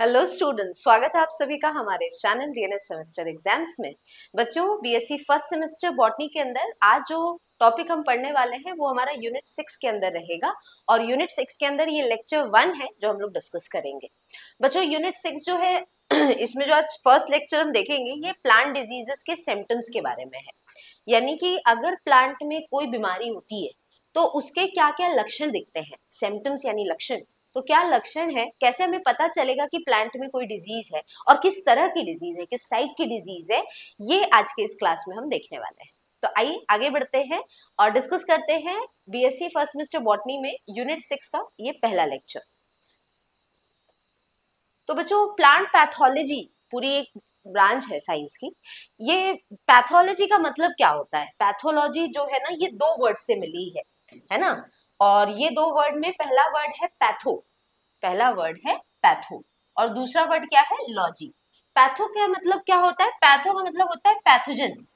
Hello students, स्वागत है आप सभी का हमारे चैनल डीएनएस सेमेस्टर एग्जाम्स में। बच्चों, बीएससी फर्स्ट सेमेस्टर बॉटनी के अंदर आज जो टॉपिक हम पढ़ने वाले हैं वो हमारा यूनिट 6 के अंदर रहेगा और यूनिट 6 के अंदर ये लेक्चर 1 है जो हम लोग डिस्कस करेंगे। बच्चों, यूनिट 6 जो है इसमें जो आज फर्स्ट लेक्चर हम देखेंगे ये प्लांट डिजीजेस के सिम्टम्स के बारे में है। यानी कि अगर प्लांट में कोई बीमारी होती है तो उसके क्या क्या लक्षण दिखते हैं। सिम्टम्स यानी लक्षण, तो क्या लक्षण है, कैसे हमें पता चलेगा कि प्लांट में कोई डिजीज है और किस तरह की डिजीज है, किस टाइप की डिजीज है, ये आज के इस क्लास में हम देखने वाले हैं। तो आइए आगे बढ़ते हैं और डिस्कस करते हैं बीएससी फर्स्ट सेमेस्टर बॉटनी में यूनिट 6 का ये पहला लेक्चर। तो बच्चों, प्लांट पैथोलॉजी पूरी एक ब्रांच है साइंस की। ये पैथोलॉजी का मतलब क्या होता है? पैथोलॉजी जो है ना, ये दो वर्ड से मिली है ना। और ये दो वर्ड में पहला वर्ड है पैथो, पहला वर्ड है पैथो और दूसरा वर्ड क्या है? लॉजी। पैथो का मतलब क्या होता है? पैथो का मतलब होता है पैथोजेंस।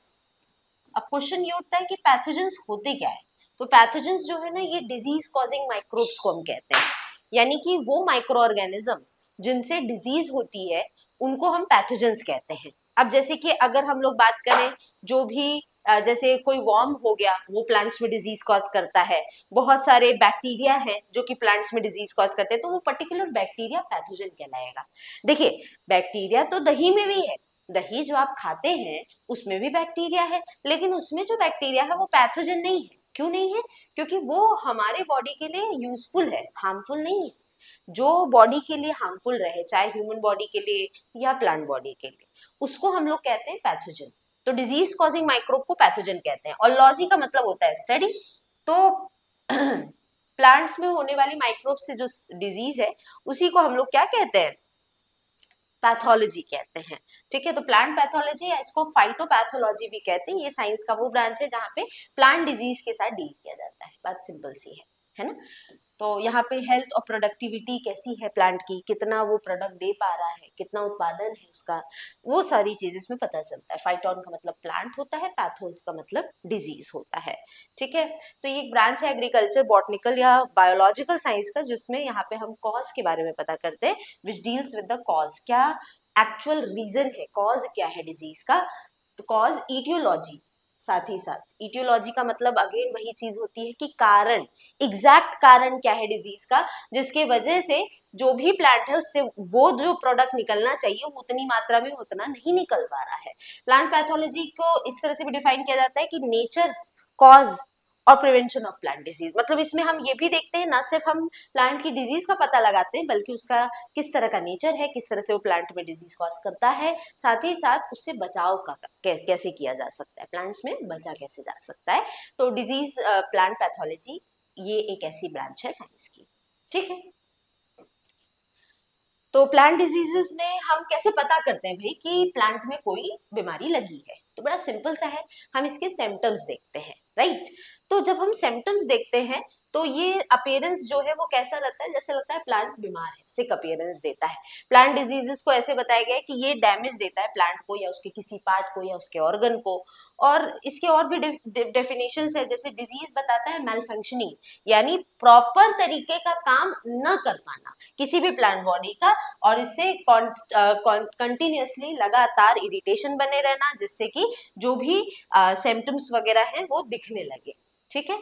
अब क्वेश्चन ये उठता है कि पैथोजेंस होते क्या है? तो पैथोजेंस जो है ना, ये डिजीज कॉजिंग माइक्रोब्स को हम कहते हैं। यानी कि वो माइक्रो ऑर्गेनिज्म जिनसे डिजीज होती है उनको हम पैथोजेंस कहते हैं। अब जैसे कि अगर हम लोग बात करें, जो भी जैसे कोई वर्म हो गया, वो प्लांट्स में डिजीज कॉज करता है। बहुत सारे बैक्टीरिया हैं जो कि प्लांट्स में डिजीज कॉज करते हैं, तो वो पर्टिकुलर बैक्टीरिया पैथोजन कहलाएगा। देखिए, बैक्टीरिया तो दही में भी है, दही जो आप खाते हैं उसमें भी बैक्टीरिया है, लेकिन उसमें जो बैक्टीरिया है वो पैथोजन नहीं है। क्यों नहीं है? क्योंकि वो हमारे बॉडी के लिए यूजफुल है, हार्मफुल नहीं है। जो बॉडी के लिए हार्मफुल रहे, चाहे ह्यूमन बॉडी के लिए या प्लांट बॉडी के लिए, उसको हम लोग कहते हैं पैथोजन। तो डिजीज कॉजिंग माइक्रोब को पैथोजन कहते हैं। और लॉजी का मतलब होता है स्टडी। तो प्लांट्स में होने वाली माइक्रोब से जो डिजीज है उसी को हम लोग क्या कहते हैं? पैथोलॉजी कहते हैं। ठीक है, तो प्लांट पैथोलॉजी या इसको फाइटोपैथोलॉजी भी कहते हैं। ये साइंस का वो ब्रांच है जहाँ पे प्लांट डिजीज के साथ डील किया जाता है। बात सिंपल सी है ना। तो यहाँ पे हेल्थ और प्रोडक्टिविटी कैसी है प्लांट की, कितना वो प्रोडक्ट दे पा रहा है, कितना उत्पादन है उसका, वो सारी चीज इसमें पता चलता है। फाइटोन का मतलब प्लांट होता है, पैथोस का मतलब डिजीज होता है। ठीक है, तो ये एक ब्रांच है एग्रीकल्चर बॉटनिकल या बायोलॉजिकल साइंस का, जिसमें यहाँ पे हम कॉज के बारे में पता करते हैं, which deals with the cause. क्या एक्चुअल रीजन है, कॉज क्या है डिजीज का। तो कॉज इटियोलॉजी, साथ ही साथ इटियोलॉजी का मतलब अगेन वही चीज होती है कि कारण, एग्जैक्ट कारण क्या है डिजीज का, जिसके वजह से जो भी प्लांट है उससे वो जो प्रोडक्ट निकलना चाहिए वो उतनी मात्रा में उतना नहीं निकल पा रहा है। प्लांट पैथोलॉजी को इस तरह से भी डिफाइन किया जाता है कि नेचर, कॉज और प्रिवेंशन ऑफ प्लांट डिजीज। मतलब इसमें हम ये भी देखते हैं, ना सिर्फ हम प्लांट की डिजीज का पता लगाते हैं बल्कि उसका किस तरह का नेचर है, किस तरह से वो प्लांट में डिजीज कॉज करता है, साथ ही साथ उससे बचाव का कैसे किया जा सकता है, प्लांट्स में बचा कैसे जा सकता है। तो डिजीज प्लांट पैथोलॉजी ये एक ऐसी ब्रांच है साइंस की। ठीक है, तो प्लांट डिजीजेस में हम कैसे पता करते हैं भाई कि प्लांट में कोई बीमारी लगी है? तो बड़ा सिंपल सा है, हम इसके सिम्टम्स देखते हैं, राइट। तो जब हम सिम्टम्स देखते हैं तो ये अपीयरेंस जो है वो कैसा लगता है? जैसे लगता है प्लांट बीमार है, सिक अपीयरेंस देता है। प्लांट डिजीजेस को ऐसे बताया गया है कि ये डैमेज देता है प्लांट को या उसके किसी पार्ट को या उसके ऑर्गन को। और इसके और भी डेफिनेशंस है, जैसे डिजीज बताता है मेल फंक्शनिंग, यानी प्रॉपर तरीके का काम न कर पाना किसी भी प्लांट बॉडी का, और इससे कंटिन्यूअसली लगातार इरिटेशन बने रहना, जिससे कि जो भी सिम्टम्स वगैरह हैं वो दिखने लगे। ठीक है,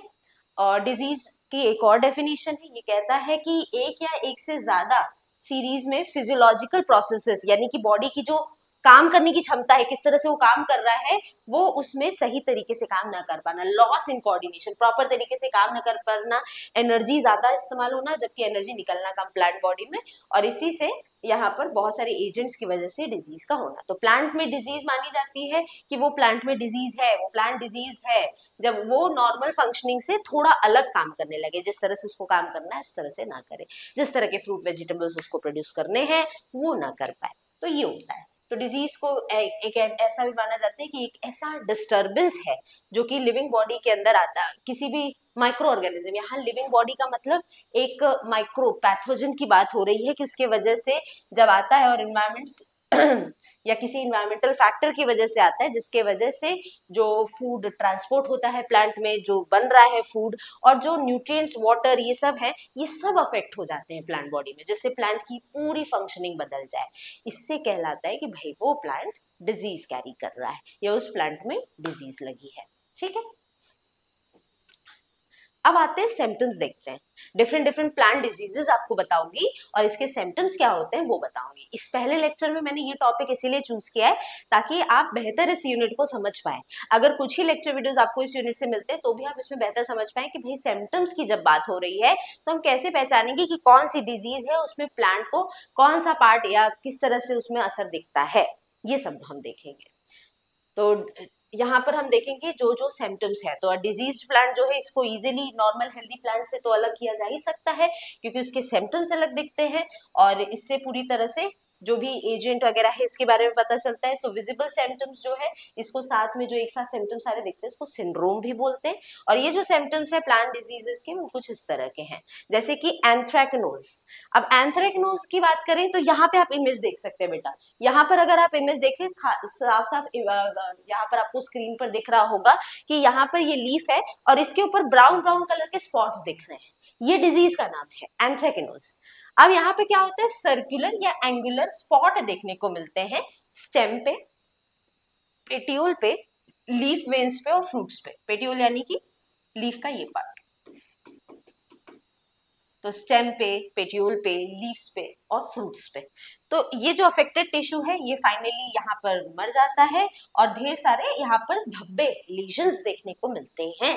और डिजीज की एक और डेफिनेशन है, ये कहता है कि एक या एक से ज्यादा सीरीज में फिजियोलॉजिकल प्रोसेसेस, यानी कि बॉडी की जो काम करने की क्षमता है, किस तरह से वो काम कर रहा है, वो उसमें सही तरीके से काम ना कर पाना, लॉस इन कोऑर्डिनेशन, प्रॉपर तरीके से काम ना कर पाना, एनर्जी ज्यादा इस्तेमाल होना जबकि एनर्जी निकलना कम प्लांट बॉडी में, और इसी से यहाँ पर बहुत सारे एजेंट्स की वजह से डिजीज का होना। तो प्लांट में डिजीज मानी जाती है कि वो प्लांट में डिजीज है, वो प्लांट डिजीज है जब वो नॉर्मल फंक्शनिंग से थोड़ा अलग काम करने लगे, जिस तरह से उसको काम करना है उस तरह से ना करे, जिस तरह के फ्रूट वेजिटेबल्स उसको प्रोड्यूस करने हैं वो ना कर पाए। तो ये होता है। तो डिजीज को एक ऐसा भी माना जाता है कि एक ऐसा डिस्टरबेंस है जो कि लिविंग बॉडी के अंदर आता है, किसी भी माइक्रो ऑर्गेनिज्म। यहाँ लिविंग बॉडी का मतलब एक माइक्रो पैथोजन की बात हो रही है कि उसके वजह से जब आता है और इन्वायरमेंट या किसी इन्वायरमेंटल फैक्टर की वजह से आता है, जिसके वजह से जो फूड ट्रांसपोर्ट होता है प्लांट में, जो बन रहा है फूड, और जो न्यूट्रिएंट्स, वाटर, ये सब है, ये सब अफेक्ट हो जाते हैं प्लांट बॉडी में, जिससे प्लांट की पूरी फंक्शनिंग बदल जाए। इससे कहलाता है कि भाई वो प्लांट डिजीज कैरी कर रहा है या उस प्लांट में डिजीज लगी है। ठीक है, अब आते हैं सिम्टम्स, देखते हैं। डिफरेंट डिफरेंट प्लांट डिजीजेस आपको बताऊंगी और इसके सिम्टम्स क्या होते हैं वो बताऊंगी। इस पहले लेक्चर में मैंने ये टॉपिक इसीलिए चूज किया है ताकि आप बेहतर इस यूनिट को समझ पाए। अगर कुछ ही लेक्चर वीडियोस आपको इस यूनिट से मिलते हैं तो भी आप इसमें बेहतर समझ पाए कि भाई सिम्टम्स की जब बात हो रही है तो हम कैसे पहचानेंगे कि कौन सी डिजीज है, उसमें प्लांट को कौन सा पार्ट या किस तरह से उसमें असर दिखता है, ये सब हम देखेंगे। तो यहाँ पर हम देखेंगे जो जो सिम्टम्स है। तो डिजीज प्लांट जो है इसको इजीली नॉर्मल हेल्दी प्लांट से तो अलग किया जा ही सकता है क्योंकि उसके सिम्टम्स अलग दिखते हैं और इससे पूरी तरह से जो भी एजेंट वगैरह है इसके बारे में पता चलता है। तो विजिबल सिम्टम्स जो है इसको साथ में जो एक साथ सिम्टम्स सारे दिखते हैं इसको सिंड्रोम भी बोलते हैं। और ये जो सिम्टम्स है प्लांट डिजीजेस के वो कुछ इस तरह के हैं, जैसे कि एंथ्रेक्नोज। अब एंथ्रेक्नोज की बात करें तो यहाँ पे आप इमेज देख सकते हैं बेटा। यहाँ पर अगर आप इमेज देखें साफ साफ यहाँ पर आपको स्क्रीन पर दिख रहा होगा कि यहाँ पर ये लीफ है और इसके ऊपर ब्राउन ब्राउन कलर के स्पॉट्स दिख रहे हैं। ये डिजीज का नाम है एंथ्रेक्नोज। अब यहाँ पे क्या होता है, सर्कुलर या एंगुलर स्पॉट देखने को मिलते हैं स्टेम पे, पेटियोल पे, लीफ वेन्स पे और फ्रूट्स पे। पेटियोल यानी कि लीफ का ये पार्ट, तो स्टेम पे, पेटियोल पे, लीव्स पे और फ्रूट्स पे। तो ये जो अफेक्टेड टिश्यू है ये फाइनली यहाँ पर मर जाता है और ढेर सारे यहाँ पर धब्बे, लीजन्स देखने को मिलते हैं।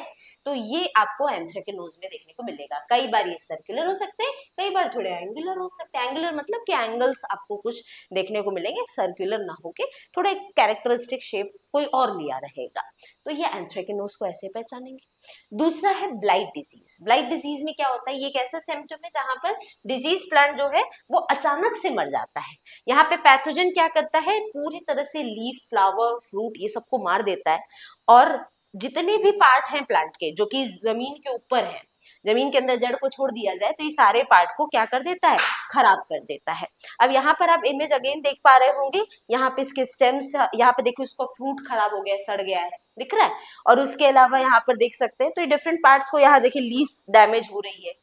तो ये आपको एंथ्रेक्नोज में देखने को मिलेगा। कई बार ये सर्कुलर हो सकते हैं, कई बार थोड़े एंगुलर हो सकते हैं। एंगुलर मतलब कि एंगल्स आपको कुछ देखने को मिलेंगे, सर्कुलर ना होके थोड़ा कैरेक्टरिस्टिक शेप कोई और लिया रहेगा। तो ये एंथ्रेक्नोज को ऐसे पहचानेंगे। दूसरा है ब्लाइट डिजीज। ब्लाइट डिजीज में क्या होता है, ये एक ऐसा सिम्टम है जहां पर डिजीज प्लांट जो है वो अचानक से मर जाता है। यहाँ पे पैथोजन क्या करता है, पूरी तरह से लीफ, फ्लावर, फ्रूट ये सबको मार देता है और जितने भी पार्ट हैं प्लांट के जो कि जमीन के ऊपर है, जमीन के अंदर जड़ को छोड़ दिया जाए तो ये सारे पार्ट को क्या कर देता है, खराब कर देता है। अब यहाँ पर आप इमेज अगेन देख पा रहे होंगे, यहाँ पे इसके स्टेम्स, यहाँ पे देखो इसको फ्रूट खराब हो गया है, सड़ गया है, दिख रहा है। और उसके अलावा यहाँ पर देख सकते हैं तो ये डिफरेंट पार्ट्स को, यहाँ देखिए लीव्स डैमेज हो रही है,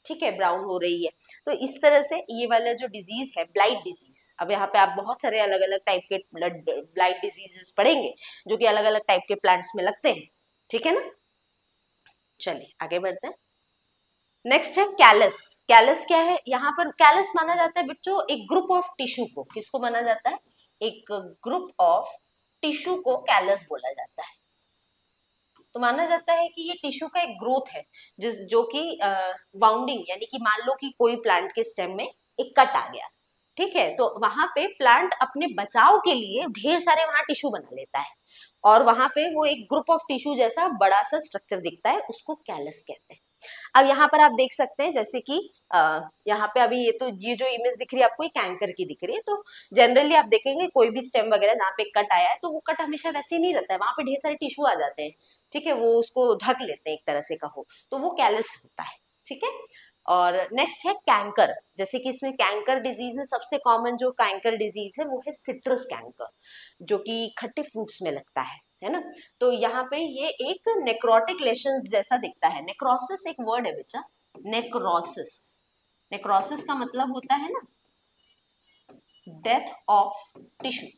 ठीक है, ब्राउन हो रही है। तो इस तरह से ये वाला जो डिजीज है ब्लाइट डिजीज, अब यहाँ पे आप बहुत सारे अलग अलग टाइप के ब्लाइट डिजीजेस पढ़ेंगे जो कि अलग अलग टाइप के प्लांट्स में लगते हैं, ठीक है ना। चलिए आगे बढ़ते हैं। नेक्स्ट है कैलस। कैलस क्या है, यहाँ पर कैलस माना जाता है बच्चों एक ग्रुप ऑफ टिश्यू को। किसको माना जाता है, एक ग्रुप ऑफ टिश्यू को कैलस बोला जाता है। तो माना जाता है कि ये टिश्यू का एक ग्रोथ है जिस जो कि वाउंडिंग, यानी कि मान लो कि कोई प्लांट के स्टेम में एक कट आ गया, ठीक है, तो वहां पे प्लांट अपने बचाव के लिए ढेर सारे वहां टिश्यू बना लेता है और वहां पे वो एक ग्रुप ऑफ टिश्यू जैसा बड़ा सा स्ट्रक्चर दिखता है, उसको कैलस कहते हैं। अब यहाँ पर आप देख सकते हैं जैसे कि यहाँ पे अभी ये जो इमेज दिख रही है आपको, एक एंकर की दिख रही है। तो जनरली आप देखेंगे कोई भी स्टेम वगैरह जहाँ पे कट आया है तो वो कट हमेशा वैसे ही नहीं रहता है, वहां पे ढेर सारे टिश्यू आ जाते हैं, ठीक है, वो उसको ढक लेते हैं एक तरह से कहो, तो वो कैलस होता है, ठीक है। और नेक्स्ट है कैंकर। जैसे कि इसमें कैंकर डिजीज में सबसे कॉमन जो कैंकर डिजीज है वो है सिट्रस कैंकर, जो कि खट्टे फ्रूट्स में लगता है ना। तो यहाँ पे ये एक नेक्रोटिक लेशंस जैसा दिखता है। नेक्रोसिस एक वर्ड है बेटा, नेक्रोसिस। नेक्रोसिस का मतलब होता है ना डेथ ऑफ टिश्यू।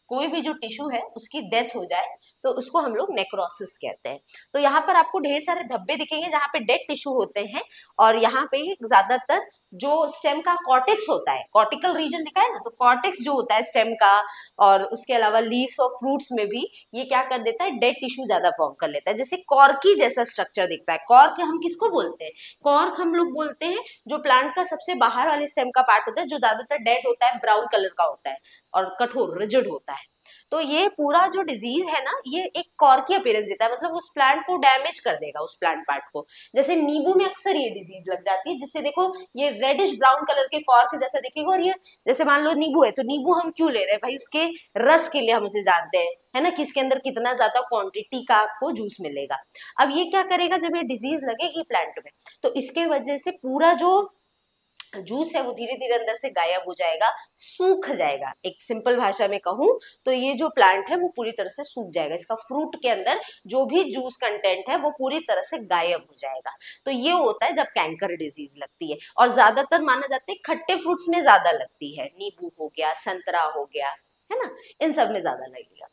कोई भी जो टिश्यू है उसकी डेथ हो जाए तो उसको हम लोग नेक्रोसिस कहते हैं। तो यहाँ पर आपको ढेर सारे धब्बे दिखेंगे जहाँ पे डेड टिश्यू होते हैं और यहाँ पे ज्यादातर जो स्टेम का कॉर्टेक्स होता है, कॉर्टिकल रीजन दिखा है ना, तो कॉर्टेक्स जो होता है स्टेम का और उसके अलावा लीव्स और फ्रूट्स में भी ये क्या कर देता है, डेड टिश्यू ज्यादा फॉर्म कर लेता है। जैसे कॉर्की जैसा स्ट्रक्चर दिखता है। कॉर्क हम किसको बोलते हैं, कॉर्क हम लोग बोलते हैं जो प्लांट का सबसे बाहर वाले स्टेम का पार्ट होता है जो ज्यादातर डेड होता है, ब्राउन कलर का होता है और कठोर रिजिड होता है। तो ये पूरा जो डिजीज है ना ये एक कॉर्की अपीयरेंस देता है, मतलब उस प्लांट को डैमेज कर देगा, उस प्लांट पार्ट को। जैसे नींबू में अक्सर ये डिजीज लग जाती है जिससे देखो ये रेडिश ब्राउन कलर के कॉर्क जैसा दिखेगा। और ये जैसे मान लो नींबू है तो नींबू हम क्यों ले रहे हैं भाई, उसके रस के लिए हम उसे जानते हैं, है ना, कि इसके अंदर कितना ज्यादा क्वांटिटी का आपको जूस मिलेगा। अब ये क्या करेगा, जब ये डिजीज लगेगी प्लांट में तो इसके वजह से पूरा जो जूस है वो धीरे धीरे अंदर से गायब हो जाएगा, सूख जाएगा। एक सिंपल भाषा में कहूं तो ये जो प्लांट है वो पूरी तरह से सूख जाएगा, इसका फ्रूट के अंदर जो भी जूस कंटेंट है वो पूरी तरह से गायब हो जाएगा। तो ये होता है जब कैंकर डिजीज लगती है, और ज्यादातर माना जाता है खट्टे फ्रूट्स में ज्यादा लगती है, नींबू हो गया, संतरा हो गया, है ना, इन सब में ज्यादा लगेगा।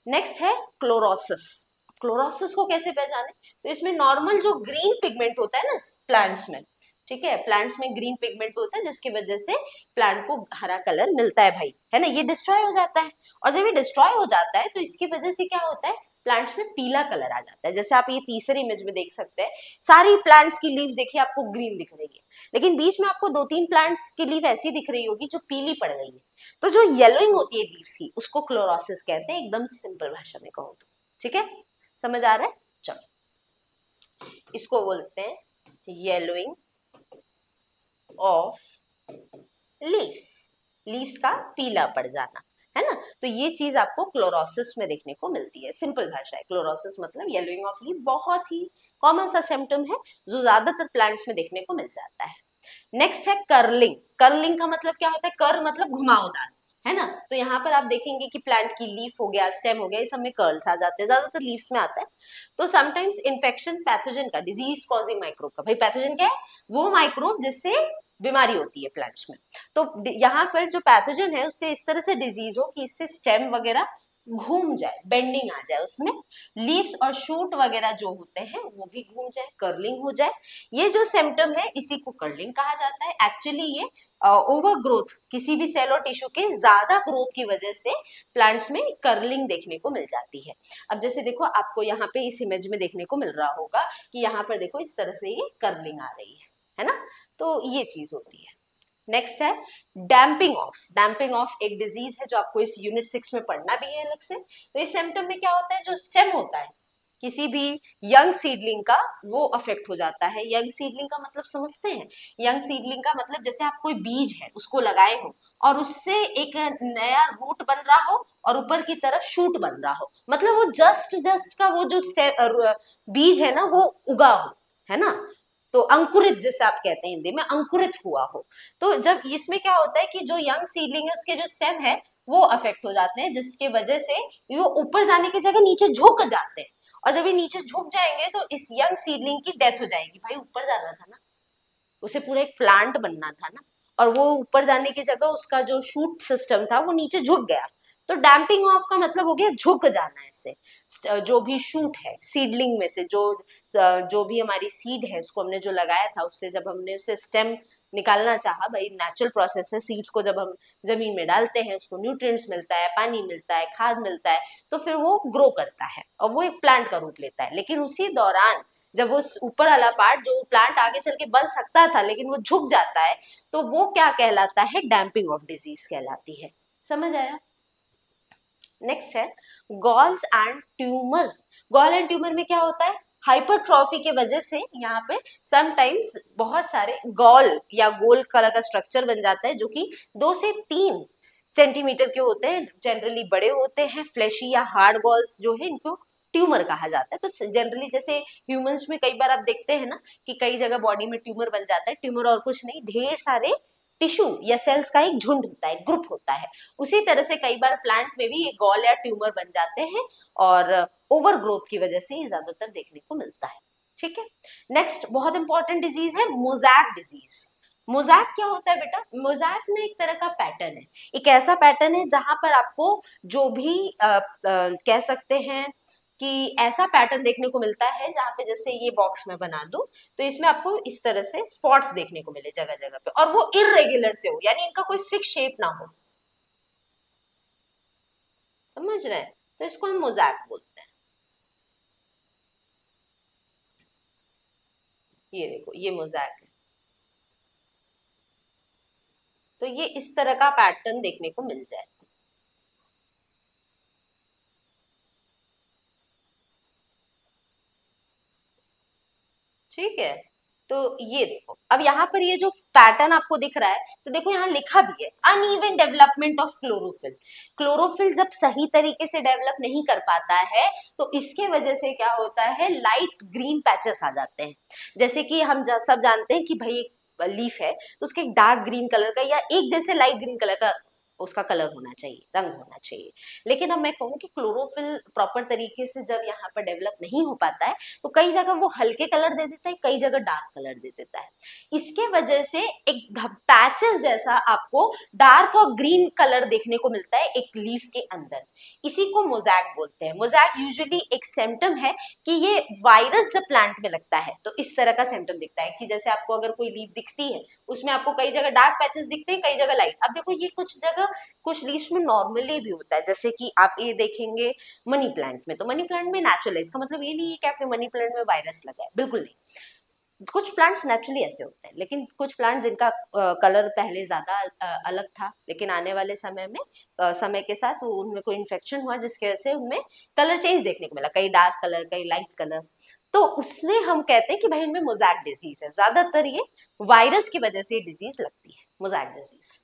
नेक्स्ट है क्लोरोसिस। क्लोरोसिस को कैसे पहचाने, तो इसमें नॉर्मल जो ग्रीन पिगमेंट होता है ना प्लांट्स में, ठीक है, प्लांट्स में ग्रीन पिगमेंट होता है जिसकी वजह से प्लांट को हरा कलर मिलता है भाई, है ना, ये डिस्ट्रॉय हो जाता है। और जब ये डिस्ट्रॉय हो जाता है तो इसकी वजह से क्या होता है, प्लांट्स में पीला कलर आ जाता है। जैसे आप ये तीसरी इमेज में देख सकते हैं, सारी प्लांट्स की लीफ देखिए आपको ग्रीन दिख रही है, लेकिन बीच में आपको दो तीन प्लांट्स की लीफ ऐसी दिख रही होगी जो पीली पड़ गई है। तो जो येलोइंग होती है लीव्स की उसको क्लोरोसिस कहते हैं, एकदम सिंपल भाषा में कहूँ तो। ठीक है, समझ आ रहा है, चलो इसको बोलते हैं येलोइंग ऑफ लीव्स, लीव्स का पीला पड़ जाना, है ना। तो ये चीज आपको क्लोरोसिस में देखने को मिलती है, सिंपल भाषा है। क्लोरोसिस मतलब येलोइंग ऑफ लीफ, बहुत ही कॉमन सा सिम्टम है जो ज्यादातर प्लांट्स में देखने को मिल जाता है। नेक्स्ट है कर्लिंग। कर्लिंग का मतलब क्या होता है, कर मतलब घुमावदार, है ना। तो यहाँ पर आप देखेंगे कि प्लांट की लीफ हो गया, स्टेम हो गया, इस सब में कर्ल्स आ जाते हैं, ज्यादातर लीव्स में आता है। तो समटाइम्स इन्फेक्शन पैथोजन का, डिजीज कॉजिंग माइक्रोब का, भाई पैथोजन क्या है, वो माइक्रोब जिससे बीमारी होती है प्लांट्स में। तो यहाँ पर जो पैथोजन है उससे इस तरह से डिजीज हो कि इससे स्टेम वगैरह घूम जाए, बेंडिंग आ जाए उसमें, लीव्स और शूट वगैरह जो होते हैं वो भी घूम जाए, कर्लिंग हो जाए। ये जो सिम्टम है इसी को कर्लिंग कहा जाता है। एक्चुअली ये ओवर ग्रोथ, किसी भी सेल और टिश्यू के ज्यादा ग्रोथ की वजह से प्लांट्स में कर्लिंग देखने को मिल जाती है। अब जैसे देखो आपको यहाँ पे इस इमेज में देखने को मिल रहा होगा कि यहाँ पर देखो इस तरह से ये कर्लिंग आ रही है ना। तो ये चीज होती है। नेक्स्ट है डैम्पिंग ऑफ। डैम्पिंग ऑफ एक डिजीज है जो आपको इस यूनिट 6 में पढ़ना भी है अलग से। तो इस सिम्टम में क्या होता है, जो स्टेम होता है किसी भी यंग सीडलिंग का वो अफेक्ट हो जाता है। यंग सीडलिंग का मतलब समझते हैं, यंग सीडलिंग का मतलब जैसे आप कोई बीज है उसको लगाए हो और उससे एक नया रूट बन रहा हो और ऊपर की तरफ शूट बन रहा हो, मतलब वो जस्ट जस्ट का वो जो बीज है ना वो उगा हो, है ना। तो अंकुरित जैसे आप कहते हैं हिंदी में, अंकुरित हुआ हो। तो जब इसमें क्या होता है कि जो यंग सीडलिंग है उसके जो स्टेम है वो अफेक्ट हो जाते हैं, जिसके वजह से वो ऊपर जाने की जगह नीचे झुक जाते हैं। और जब ये नीचे झुक जाएंगे तो इस यंग सीडलिंग की डेथ हो जाएगी, भाई ऊपर जाना था ना, उसे पूरा एक प्लांट बनना था ना, और वो ऊपर जाने की जगह उसका जो शूट सिस्टम था वो नीचे झुक गया। तो डैम्पिंग ऑफ का मतलब हो गया झुक जाना। इससे जो भी शूट है सीडलिंग में से, जो भी हमारी सीड है उसको हमने जो लगाया था उससे जब हमने उससे स्टेम निकालना चाहा, भाई नेचुरल प्रोसेस है, सीड्स को जब हम जमीन में डालते हैं उसको न्यूट्रिएंट्स मिलता है, पानी मिलता है, खाद मिलता है, तो फिर वो ग्रो करता है और वो एक प्लांट का रूप लेता है। लेकिन उसी दौरान जब वो ऊपर वाला पार्ट जो प्लांट आगे चल के बन सकता था लेकिन वो झुक जाता है, तो वो क्या कहलाता है, डैम्पिंग ऑफ डिजीज कहलाती है। समझ आया। नेक्स्ट है galls and tumour. Gall and tumour में क्या होता है, हाइपरट्रॉफी के वजह से यहाँ पे समटाइम्स बहुत सारे गॉल या गोल कलर का स्ट्रक्चर बन जाता है जो कि 2 से 3 सेंटीमीटर के होते हैं, जनरली बड़े होते हैं। फ्लैशी या हार्ड गॉल्स जो है इनको ट्यूमर कहा जाता है। तो जनरली जैसे ह्यूमंस में कई बार आप देखते हैं ना कि कई जगह बॉडी में ट्यूमर बन जाता है, ट्यूमर और कुछ नहीं, ढेर सारे टिश्यू या सेल्स का एक झुंड होता है, ग्रुप होता है। उसी तरह से कई बार प्लांट में भी ये गॉल या ट्यूमर बन जाते हैं और ओवर ग्रोथ की वजह से ये ज्यादातर देखने को मिलता है। ठीक है, नेक्स्ट बहुत इंपॉर्टेंट डिजीज है मोज़ैक डिजीज। मोज़ैक क्या होता है बेटा, मोज़ैक में एक तरह का पैटर्न है, एक ऐसा पैटर्न है जहां पर आपको जो भी कह सकते हैं कि ऐसा पैटर्न देखने को मिलता है जहां पे जैसे ये बॉक्स में बना दूं तो इसमें आपको इस तरह से स्पॉट्स देखने को मिले जगह जगह पे, और वो इरेगुलर से हो, यानी इनका कोई फिक्स शेप ना हो। समझ रहे हैं, तो इसको हम मोज़ैक बोलते हैं। ये देखो ये मोज़ैक है, तो ये इस तरह का पैटर्न देखने को मिल जाए। ठीक है, तो ये देखो अब यहाँ पर ये जो पैटर्न आपको दिख रहा है, तो देखो यहाँ लिखा भी है uneven development of chlorophyll. Chlorophyll जब सही तरीके से डेवलप नहीं कर पाता है तो इसके वजह से क्या होता है, लाइट ग्रीन पैचेस आ जाते हैं। जैसे कि हम सब जानते हैं कि भाई लीफ है तो उसके एक डार्क ग्रीन कलर का या एक जैसे लाइट ग्रीन कलर का उसका कलर होना चाहिए, रंग होना चाहिए। लेकिन अब मैं कहूँ कि क्लोरोफिल प्रॉपर तरीके से जब यहाँ पर डेवलप नहीं हो पाता है तो कई जगह वो हल्के कलर दे देता है, कई जगह डार्क कलर दे देता है। इसके वजह से एक पैचेस जैसा आपको डार्क और ग्रीन कलर देखने को मिलता है एक लीफ के अंदर। इसी को मोज़ैक बोलते हैं। मोज़ैक यूजुअली एक सिम्टम है कि ये वायरस जब प्लांट में लगता है तो इस तरह का सिम्टम दिखता है कि जैसे आपको अगर कोई लीफ दिखती है उसमें आपको कई जगह डार्क पैचेस दिखते हैं, कई जगह लाइट। अब देखो ये कुछ जगह कुछ लीव्स में नॉर्मली भी होता है, जैसे कि आप ये देखेंगे मनी प्लांट में, तो मनी प्लांट में नेचुरल है, इसका मतलब ये नहीं है कि आपके मनी प्लांट में वायरस लगा है, बिल्कुल नहीं। कुछ प्लांट्स नेचुरली ऐसे होते हैं, लेकिन कुछ प्लांट जिनका कलर पहले ज्यादा अलग था, लेकिन आने वाले समय में समय के साथ उनमें कोई इन्फेक्शन हुआ जिसकी वजह से उनमें कलर चेंज देखने को मिला, कई डार्क कलर कई लाइट कलर। तो उसमें हम कहते हैं कि भाई इनमें मोज़ैक डिजीज है। ज्यादातर ये वायरस की वजह से डिजीज लगती है, मोज़ैक डिजीज।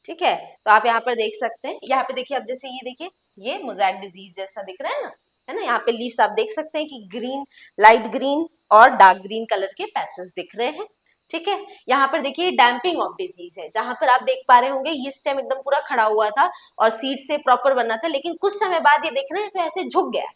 ठीक है, तो आप यहाँ पर देख सकते हैं, यहाँ पे देखिए, अब जैसे ये देखिए, ये मोज़ैक डिजीज जैसा दिख रहा है ना, है ना। यहाँ पे लीव्स आप देख सकते हैं कि ग्रीन, लाइट ग्रीन और डार्क ग्रीन कलर के पैचेस दिख रहे हैं। ठीक है, यहाँ पर देखिए डैम्पिंग ऑफ डिजीज है, जहां पर आप देख पा रहे होंगे ये स्टेम एकदम पूरा खड़ा हुआ था और सीड से प्रॉपर बना था, लेकिन कुछ समय बाद ये देख रहे हैं तो ऐसे झुक गया।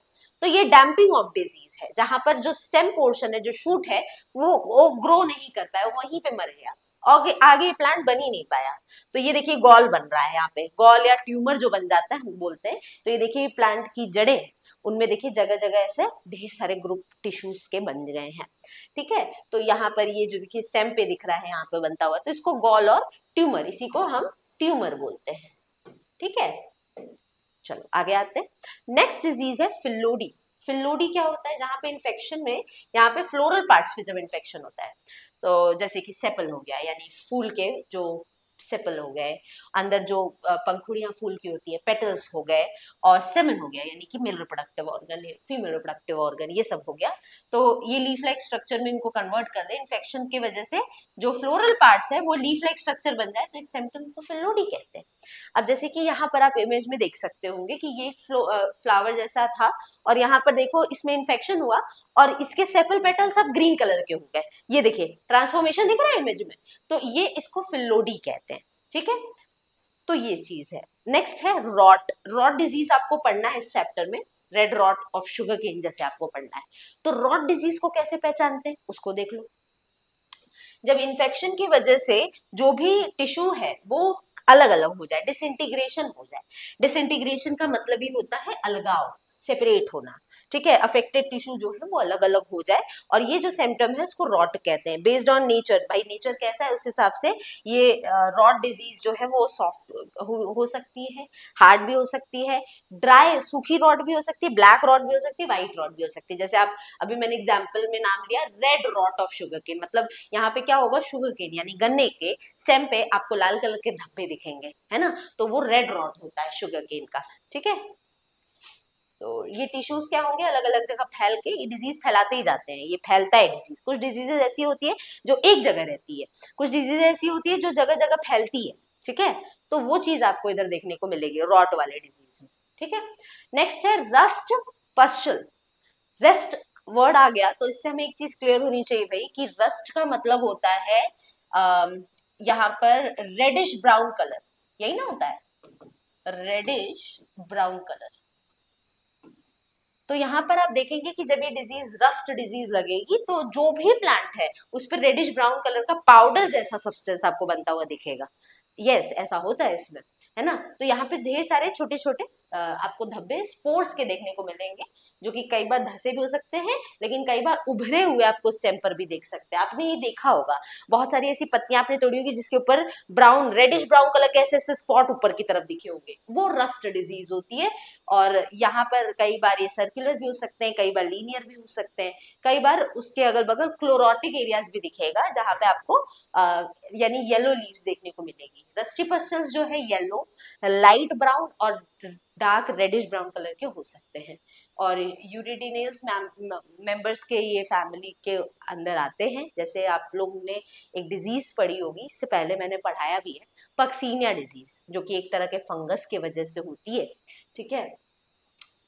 तो ये डैम्पिंग ऑफ डिजीज है, जहां पर जो स्टेम पोर्शन है, जो शूट है, वो ग्रो नहीं कर पाया, वहीं पे मर गया, आगे आगे प्लांट बन ही नहीं पाया। तो ये देखिए गॉल बन रहा है, यहाँ पे गॉल या ट्यूमर जो बन जाता है हम बोलते हैं। तो ये देखिए प्लांट की जड़ें, उनमें देखिए जगह जगह ऐसे ढेर सारे ग्रुप टिश्यूज के बन गए हैं। ठीक है, तो यहाँ पर ये जो देखिए स्टेम पे दिख रहा है यहाँ पे बनता हुआ, तो इसको गॉल और ट्यूमर, इसी को हम ट्यूमर बोलते हैं। ठीक है, चलो आगे आते हैं। नेक्स्ट डिजीज है फिल्लोडी। फिल्लोडी क्या होता है, जहां पे इन्फेक्शन में, यहाँ पे फ्लोरल पार्ट्स पे जब इन्फेक्शन होता है, तो जैसे कि सेपल हो गया, यानी फूल के जो सेपल हो गए, अंदर जो पंखुड़ियां फूल की होती है, पेटल्स हो गए, और स्टेमन हो गया, यानी कि male reproductive organ, female reproductive organ, ये सब हो गया। तो ये लीफ लाइक स्ट्रक्चर में इनको कन्वर्ट कर दे इन्फेक्शन की वजह से, जो फ्लोरल पार्ट्स है वो लीफ लाइक स्ट्रक्चर बन जाए, तो इस सिम्टम को फिल्लोडी कहते हैं। अब जैसे कि यहाँ पर आप इमेज में देख सकते होंगे कि ये एक फ्लावर जैसा था, और यहाँ पर देखो इसमें इन्फेक्शन हुआ और इसके सेपल पेटल सब ग्रीन कलर के हो गए। ये देखिए ट्रांसफॉर्मेशन दिख रहा है इमेज में, तो ये इसको फिल्लोडी कहते हैं। ठीक है, तो ये चीज है। नेक्स्ट है रॉट। रॉट डिजीज आपको पढ़ना है इस चैप्टर में, red rot of sugar cane जैसे आपको पढ़ना है। तो रॉट डिजीज को कैसे पहचानते हैं उसको देख लो। जब इन्फेक्शन की वजह से जो भी टिश्यू है वो अलग अलग हो जाए, डिसइंटीग्रेशन हो जाए। डिसइंटीग्रेशन का मतलब ही होता है अलगाव, सेपरेट होना। ठीक है, अफेक्टेड टिश्यू जो है वो अलग अलग हो जाए, और ये जो सिम्टम है उसको रॉट कहते हैं। बेस्ड ऑन नेचर, भाई नेचर कैसा है उस हिसाब से ये रॉट डिजीज जो है वो सॉफ्ट हो सकती है, हार्ड भी हो सकती है, ड्राई सूखी रॉट भी हो सकती है, ब्लैक रॉट भी हो सकती है, व्हाइट रॉट भी हो सकती है। जैसे आप अभी मैंने एग्जाम्पल में नाम लिया red rot of sugar cane, मतलब यहाँ पे क्या होगा, शुगर केन यानी गन्ने के स्टेम पे आपको लाल कलर के धब्बे दिखेंगे, है ना, तो वो रेड रॉट होता है शुगर केन का। ठीक है, तो ये टिश्यूज क्या होंगे, अलग अलग जगह फैल के ये डिजीज फैलाते ही जाते हैं, ये फैलता है डिजीज। कुछ डिजीजेज ऐसी होती है जो एक जगह रहती है, कुछ डिजीज ऐसी होती है जो जगह जगह फैलती है। ठीक है, तो वो चीज आपको इधर देखने को मिलेगी रॉट वाले डिजीज में। ठीक है, नेक्स्ट है रस्ट पस्टुल। रस्ट वर्ड आ गया तो इससे हमें एक चीज क्लियर होनी चाहिए भाई कि रस्ट का मतलब होता है यहाँ पर रेडिश ब्राउन कलर, यही ना होता है, रेडिश ब्राउन कलर। तो यहाँ पर आप देखेंगे कि जब ये डिजीज रस्ट डिजीज लगेगी तो जो भी प्लांट है उस पर रेडिश ब्राउन कलर का पाउडर जैसा सब्सटेंस आपको बनता हुआ दिखेगा। यस, ऐसा होता है इसमें, है ना। तो यहाँ पे ढेर सारे छोटे छोटे आपको धब्बे स्पोर्स के देखने को मिलेंगे, जो कि कई बार धसे भी हो सकते हैं, लेकिन कई बार उभरे हुए आपको स्टेम पर भी देख सकते हैं। आपने ये देखा होगा, बहुत सारी ऐसी पत्तियां आपने तोड़ी होगी जिसके ऊपर ब्राउन, रेडिश ब्राउन कलर के ऐसे ऐसे स्पॉट ऊपर की तरफ दिखे होंगे, वो रस्ट डिजीज होती है। और यहाँ पर कई बार ये सर्कुलर भी हो सकते हैं, कई बार लीनियर भी हो सकते हैं, कई बार उसके अगल बगल क्लोरोटिक एरियाज भी दिखेगा जहां पे आपको यानी येलो लीव्स देखने को मिलेगी। रस्टी पस्टल्स जो है येलो, लाइट ब्राउन और डार्क रेडिश ब्राउन कलर के हो सकते हैं। और यूरिडिनेल्स मेंबर्स के ये फैमिली के अंदर आते हैं। जैसे आप लोगों ने एक डिजीज पढ़ी होगी, इससे पहले मैंने पढ़ाया भी है, पक्सीनिया डिजीज, जो कि एक तरह के फंगस की वजह से होती है। ठीक है,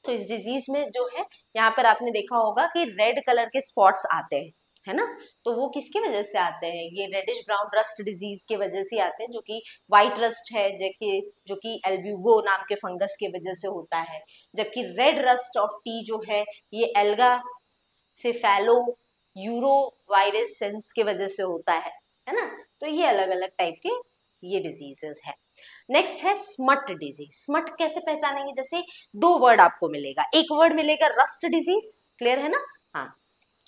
तो इस डिजीज में जो है यहाँ पर आपने देखा होगा कि रेड कलर के स्पॉट्स आते हैं, है ना। तो वो किसकी वजह से आते हैं, ये रेडिश ब्राउन रस्ट डिजीज के वजह से आते हैं, जो कि व्हाइट रस्ट है जो कि एल्ब्यूगो नाम के फंगस की वजह से होता है। जबकि रेड रस्ट ऑफ टी जो है ये alga cephalo euro virus sense के वजह से होता है ना। तो ये अलग अलग टाइप के ये डिजीजेस है। नेक्स्ट है स्मट डिजीज। स्मट कैसे पहचानेंगे, जैसे दो वर्ड आपको मिलेगा, एक वर्ड मिलेगा रस्ट डिजीज, क्लियर है ना। हाँ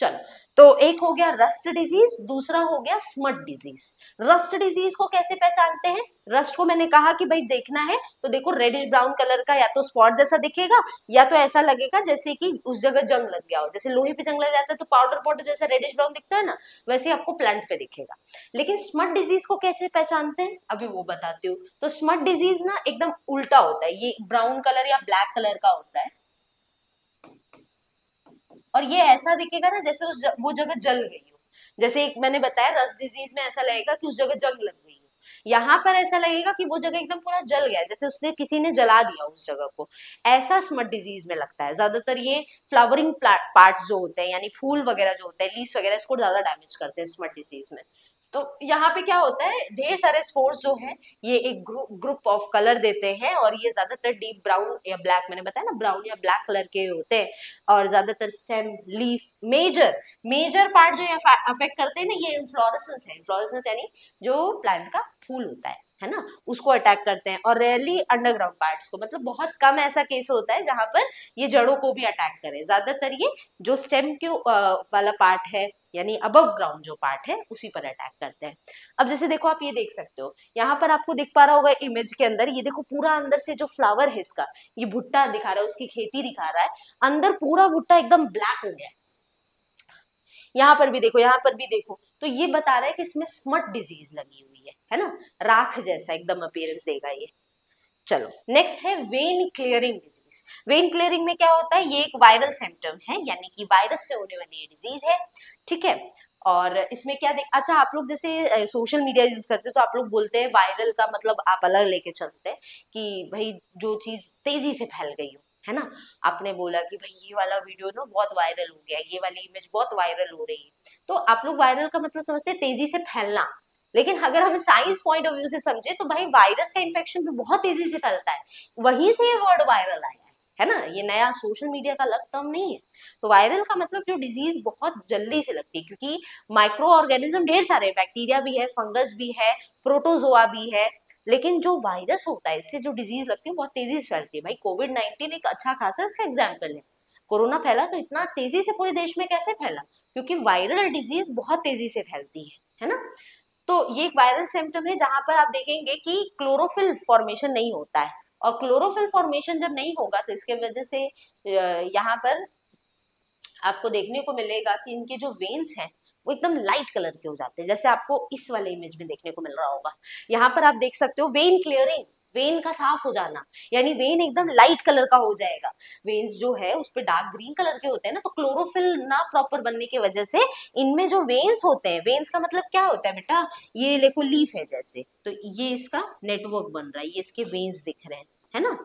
चलो, तो एक हो गया रस्ट डिजीज, दूसरा हो गया स्मट डिजीज। रस्ट डिजीज को कैसे पहचानते हैं, रस्ट को मैंने कहा कि भाई देखना है तो देखो रेडिश ब्राउन कलर का या तो स्पॉट जैसा दिखेगा, या तो ऐसा लगेगा जैसे कि उस जगह जंग लग गया हो, जैसे लोहे पे जंग लग जाता है तो पाउडर पाउडर जैसा रेडिश ब्राउन दिखता है ना, वैसे आपको प्लांट पे दिखेगा। लेकिन स्मट डिजीज को कैसे पहचानते हैं अभी वो बताती हूँ। तो स्मट डिजीज ना एकदम उल्टा होता है, ये ब्राउन कलर या ब्लैक कलर का होता है, और ये ऐसा दिखेगा ना जैसे वो जगह जल गई हो। जैसे एक मैंने बताया रस्ट डिजीज में ऐसा लगेगा कि उस जगह जंग लग गई हो, यहाँ पर ऐसा लगेगा कि वो जगह एकदम पूरा जल गया है, जैसे उसने किसी ने जला दिया उस जगह को। ऐसा स्मट डिजीज में लगता है ज्यादातर। ये फ्लावरिंग पार्ट्स जो होते हैं यानी फूल वगैरह जो होते हैं, लीव्स वगैरह, इसको ज्यादा डैमेज करते हैं स्मट डिजीज में। तो यहाँ पे क्या होता है, ढेर सारे स्पोर्स जो है ये एक ग्रुप ऑफ कलर देते हैं, और ये ज्यादातर डीप ब्राउन या ब्लैक, मैंने बताया ना ब्राउन या ब्लैक कलर के होते हैं। और ज्यादातर stem leaf major major part जो अफेक्ट करते हैं ना, ये इन्फ्लोरेसेंस है। इन्फ्लोरेसेंस यानी जो प्लांट का फूल होता है ना, उसको अटैक करते हैं। और रेयरली अंडरग्राउंड पार्ट्स को, मतलब बहुत कम ऐसा केस होता है जहां पर ये जड़ों को भी अटैक करे। ज्यादातर ये जो स्टेम के वाला पार्ट है यानी अबव ग्राउंड जो पार्ट है उसी पर अटैक करते हैं। अब जैसे देखो, आप ये देख सकते हो, यहाँ पर आपको दिख पा रहा होगा इमेज के अंदर, ये देखो पूरा अंदर से जो फ्लावर है इसका, ये भुट्टा दिखा रहा है, उसकी खेती दिखा रहा है, अंदर पूरा भुट्टा एकदम ब्लैक हो गया है। यहाँ पर भी देखो, यहाँ पर भी देखो, तो ये बता रहा है कि इसमें स्मट डिजीज लगी हुई है ना, राख जैसा एकदम अपीयरेंस देगा ये। चलो नेक्स्ट है when clearing disease. When clearing में क्या होता है, ये एक वायरल सिम्टम है, यानी कि वायरस से होने वाली ये डिजीज है, ठीक है। और इसमें क्या देख, अच्छा आप लोग जैसे सोशल मीडिया यूज करते हैं तो आप लोग बोलते हैं वायरल का मतलब आप अलग लेके चलते हैं कि भाई जो चीज तेजी से फैल गई हो, है ना। आपने बोला कि भाई ये वाला वीडियो ना बहुत वायरल हो गया, ये वाली इमेज बहुत वायरल हो रही है, तो आप लोग वायरल का मतलब समझते हैं तेजी से फैलना। लेकिन अगर हम साइंस पॉइंट ऑफ व्यू से समझे तो भाई वायरस का इन्फेक्शन भी बहुत तेजी से फैलता है, वहीं से ये वर्ड वायरल आया है ना, ये नया सोशल मीडिया का अलग टर्म नहीं है। तो वायरल का मतलब जो डिजीज बहुत जल्दी से लगती है, क्योंकि माइक्रो ऑर्गेनिज्म ढेर सारे, बैक्टीरिया भी है, फंगस भी है, प्रोटोजोआ भी है। लेकिन जो वायरस होता है इससे जो डिजीज लगती है बहुत तेजी से फैलती है। भाई कोविड-19 एक अच्छा खासा इसका एग्जाम्पल है। कोरोना फैला तो इतना तेजी से पूरे देश में कैसे फैला, क्योंकि वायरल डिजीज बहुत तेजी से फैलती है ना। तो ये एक वायरल सिम्टम है जहां पर आप देखेंगे कि क्लोरोफिल फॉर्मेशन नहीं होता है, और क्लोरोफिल फॉर्मेशन जब नहीं होगा तो इसके वजह से यहाँ पर आपको देखने को मिलेगा कि इनके जो वेन्स हैं वो एकदम लाइट कलर के हो जाते हैं, जैसे आपको इस वाले इमेज में देखने को मिल रहा होगा। यहाँ पर आप देख सकते हो वेन क्लियरिंग, वेन का साफ हो जाना, यानी वेन एकदम लाइट कलर का हो जाएगा। वेन्स जो है उस पे डार्क ग्रीन कलर के होते हैं ना, तो क्लोरोफिल ना प्रॉपर बनने की वजह से इनमें जो वेन्स होते हैं, वेन्स का मतलब क्या होता है बेटा, ये देखो लीफ है जैसे, तो ये इसका नेटवर्क बन रहा है, ये इसके वेन्स दिख रहे हैं, है ना,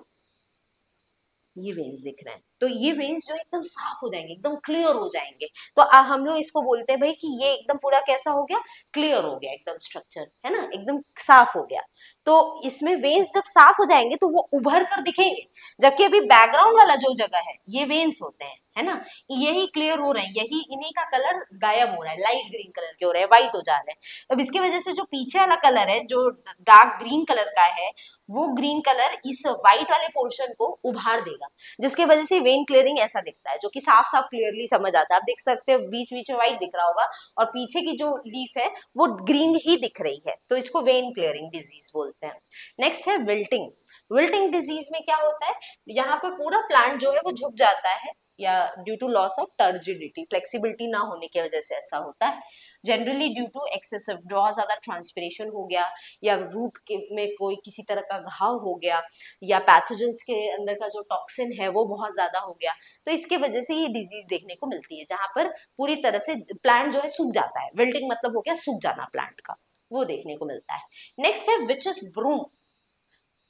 ये वेन्स दिख रहे हैं। तो ये वेन्स जो एकदम साफ हो जाएंगे, एकदम क्लियर हो जाएंगे। तो हम लोग इसको बोलते हैं भाई कि ये एकदम पूरा कैसा हो गया, क्लियर हो गया, एकदम स्ट्रक्चर है ना, एकदम साफ हो गया। तो इसमें वेन्स जब साफ हो जाएंगे तो वो उभर कर दिखेंगे, जबकि अभी बैकग्राउंड वाला जो जगह है ये वेन्स होते हैं, है ना, यही क्लियर हो रहे हैं, यही इन्हीं का कलर गायब हो रहा है, लाइट ग्रीन कलर के हो रहे हैं, व्हाइट हो जा रहे हैं। अब इसकी वजह से जो पीछे वाला कलर है जो डार्क ग्रीन कलर का है, वो ग्रीन कलर इस व्हाइट वाले पोर्शन को उभार देगा, जिसकी वजह से वेन क्लियरिंग ऐसा दिखता है, जो कि साफ साफ क्लियरली समझ आता है। आप देख सकते हो बीच बीच में व्हाइट दिख रहा होगा, और पीछे की जो लीफ है वो ग्रीन ही दिख रही है, तो इसको वेन क्लियरिंग डिजीज बोलते हैं। नेक्स्ट है विल्टिंग। विल्टिंग डिजीज में क्या होता है, यहाँ पे पूरा प्लांट जो है वो झुक जाता है, या due to loss of turgidity, flexibility ना होने की वजह से ऐसा होता है। जनरली ड्यू टू एक्सेसिव, बहुत ज्यादा ट्रांसपिरेशन हो गया, या रूट के में कोई किसी तरह का घाव हो गया, या पैथोजेंस के अंदर का जो टॉक्सिन है वो बहुत ज्यादा हो गया, तो इसके वजह से ये डिजीज देखने को मिलती है, जहां पर पूरी तरह से प्लांट जो है सूख जाता है। विल्टिंग मतलब हो गया सूख जाना प्लांट का, वो देखने को मिलता है। नेक्स्ट है विचेस ब्रूम।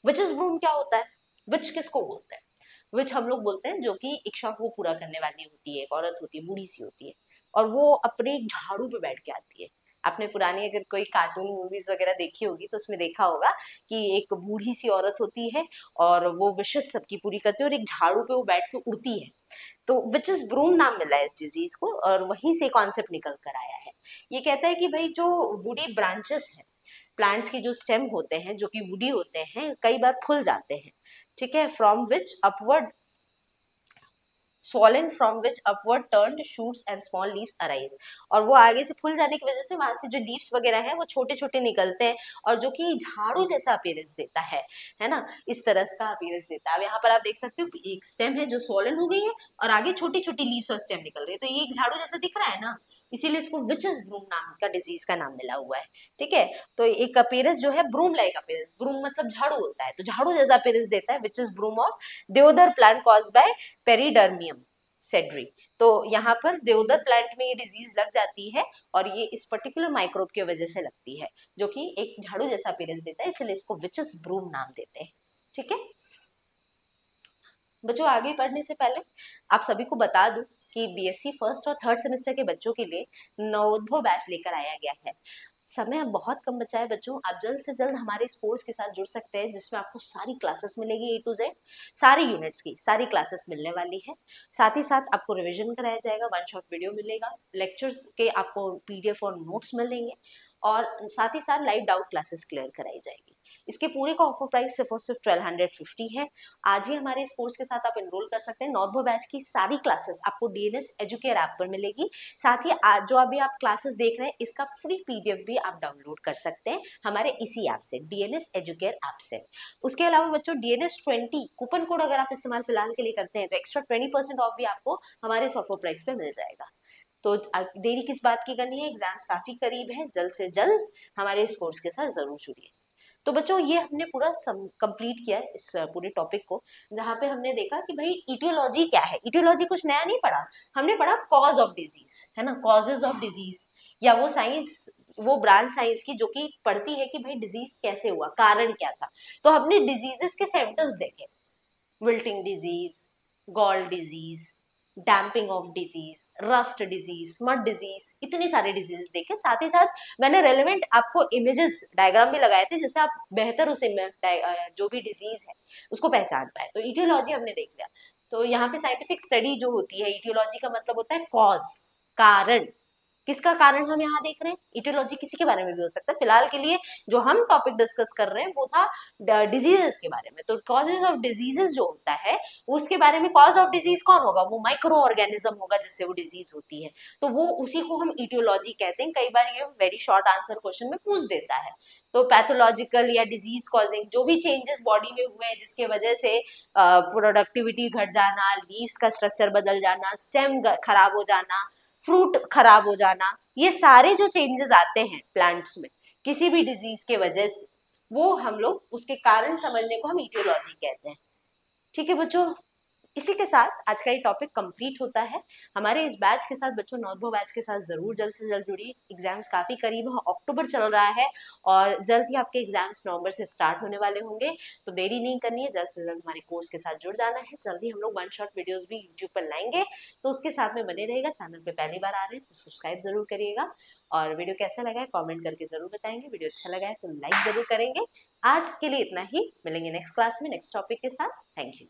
विचेस ब्रूम क्या होता है, विच किसको बोलते हैं, विच हम लोग बोलते हैं जो कि इच्छा को पूरा करने वाली होती है, एक औरत होती है, बूढ़ी सी होती है, और वो अपने एक झाड़ू पे बैठ के आती है। आपने पुरानी अगर कोई कार्टून मूवीज वगैरह देखी होगी तो उसमें देखा होगा कि एक बूढ़ी सी औरत होती है और वो विशेष सबकी पूरी करती है और एक झाड़ू पे वो बैठ के उड़ती है। तो विच इज ब्रूम नाम मिला है इस डिजीज को और वहीं से कॉन्सेप्ट निकल कर आया है। ये कहता है कि भाई जो वुडी ब्रांचेस हैं, प्लांट्स की जो स्टेम होते हैं जो कि वुडी होते हैं, कई बार फूल जाते हैं, ठीक है, from which upward swollen from which upward turned shoots and small leaves arise। और वो आगे से फूल जाने की वजह से वहां से जो लीव्स वगैरह हैं वो छोटे छोटे निकलते हैं और जो कि झाड़ू जैसा अपीयरेंस देता है ना, इस तरह का अपीयरेंस देता है। अब यहाँ पर आप देख सकते हो एक स्टेम है जो स्वॉलन हो गई है और आगे छोटी छोटी लीव्स और स्टेम निकल रही है, तो ये एक झाड़ू जैसा दिख रहा है ना, इसीलिए इसको विचेस ब्रूम नाम का डिजीज का नाम मिला हुआ है। ठीक है, तो एक अपीयरेंस जो है ब्रूम लाइक अपीयरेंस, ब्रूम मतलब झाड़ू होता है, तो झाड़ू जैसा अपीयरेंस देता है, विच इज ब्रूम ऑफ देवदार प्लांट कॉज्ड बाय पेरिडर्मियम सेड्री। तो यहाँ पर देवदार प्लांट में ये डिजीज लग जाती है और ये इस पर्टिकुलर माइक्रोब की वजह से लगती है जो कि एक झाड़ू जैसा अपीयरेंस देता है, इसलिए इसको विचेस ब्रूम नाम देते हैं। ठीक है बच्चों, आगे बढ़ने से पहले आप सभी को बता दूं कि बीएससी फर्स्ट और थर्ड सेमेस्टर के बच्चों के लिए नवोद्भव बैच लेकर आया गया है। समय अब बहुत कम बचा है बच्चों, आप जल्द से जल्द हमारे इस कोर्स के साथ जुड़ सकते हैं जिसमें आपको सारी क्लासेस मिलेगी ए टू जेड, सारी यूनिट्स की सारी क्लासेस मिलने वाली है। साथ ही साथ आपको रिवीजन कराया जाएगा, वन शॉट वीडियो मिलेगा, लेक्चर्स के आपको पीडीएफ और नोट्स मिलेंगे और साथ ही साथ लाइव डाउट क्लासेस क्लियर कराई जाएगी। इसके पूरे का ऑफर प्राइस सिर्फ और सिर्फ 1250 है। आज ही हमारे इस कोर्स के साथ आप एनरोल कर सकते हैं। नवोद्भव बैच की सारी क्लासेस आपको डीएनएस एजुकेयर ऐप पर मिलेगी। साथ ही आज जो अभी आप क्लासेस देख रहे हैं इसका फ्री पीडीएफ भी आप डाउनलोड कर सकते हैं हमारे इसी ऐप से, डीएनएस एजुकेयर ऐप से। उसके अलावा बच्चों DNS20 कूपन कोड अगर आप इस्तेमाल फिलहाल के लिए करते हैं तो एक्स्ट्रा 20% ऑफ भी आपको हमारे इस ऑफर प्राइस पे मिल जाएगा। तो देरी किस बात की करनी है, एग्जाम्स काफी करीब है, जल्द से जल्द हमारे इस कोर्स के साथ जरूर जुड़िए। तो बच्चों ये हमने पूरा कंप्लीट किया है इस पूरे टॉपिक को, जहाँ पे हमने देखा कि भाई इटियोलॉजी क्या है। इटियोलॉजी कुछ नया नहीं पढ़ा, हमने पढ़ा कॉज ऑफ डिजीज, है ना, कॉजेज ऑफ डिजीज, या वो साइंस, वो ब्रांच साइंस की जो कि पढ़ती है कि भाई डिजीज कैसे हुआ, कारण क्या था। तो हमने डिजीजेस के सिम्टम्स देखे, wilting disease, gall disease, damping off disease, rust disease, smut disease, इतनी सारी डिजीज देखे। साथ ही साथ मैंने रेलेवेंट आपको इमेजेस डायग्राम भी लगाए थे जिससे आप बेहतर उसे जो भी डिजीज है उसको पहचान पाए। तो इटियोलॉजी हमने देख लिया। तो यहाँ पे साइंटिफिक स्टडी जो होती है, इटियोलॉजी का मतलब होता है कॉज, कारण। किसका कारण हम यहाँ देख रहे हैं, इटियोलॉजी किसी के बारे में भी हो सकता है। फिलहाल के लिए जो हम टॉपिक डिस्कस कर रहे हैं वो था डिजीजेस के बारे में। तो कॉजेज ऑफ डिजीजेस जो होता है उसके बारे में, कॉज ऑफ डिजीज कौन होगा, वो माइक्रो ऑर्गेनिज्म होगा जिससे वो डिजीज होती है, तो वो उसी को हम इटियोलॉजी कहते हैं। कई बार ये वेरी शॉर्ट आंसर क्वेश्चन में पूछ देता है। तो पैथोलॉजिकल या डिजीज कॉजिंग जो भी चेंजेस बॉडी में हुए हैं जिसके वजह से प्रोडक्टिविटी घट जाना, लीव्स का स्ट्रक्चर बदल जाना, स्टेम खराब हो जाना, फ्रूट खराब हो जाना, ये सारे जो चेंजेस आते हैं प्लांट्स में किसी भी डिजीज के वजह से, वो हम लोग उसके कारण समझने को हम इटियोलॉजी कहते हैं। ठीक है बच्चों, इसी के साथ आज का ये टॉपिक कंप्लीट होता है। हमारे इस बैच के साथ बच्चों, नवोद्भव बैच के साथ जरूर जल्द से जल्द जुड़िए। एग्जाम्स काफी करीब है, अक्टूबर चल रहा है और जल्द ही आपके एग्जाम्स नवंबर से स्टार्ट होने वाले होंगे, तो देरी नहीं करनी है, जल्द से जल्द हमारे कोर्स के साथ जुड़ जाना है। जल्द ही हम लोग वन शॉट वीडियोस भी यूट्यूब पर लाएंगे, तो उसके साथ में बने रहेगा। चैनल पे पहली बार आ रहे हैं तो सब्सक्राइब जरूर करिएगा और वीडियो कैसा लगा है कॉमेंट करके जरूर बताएंगे। वीडियो अच्छा लगा है तो लाइक जरूर करेंगे। आज के लिए इतना ही, मिलेंगे नेक्स्ट क्लास में नेक्स्ट टॉपिक के साथ। Thank you.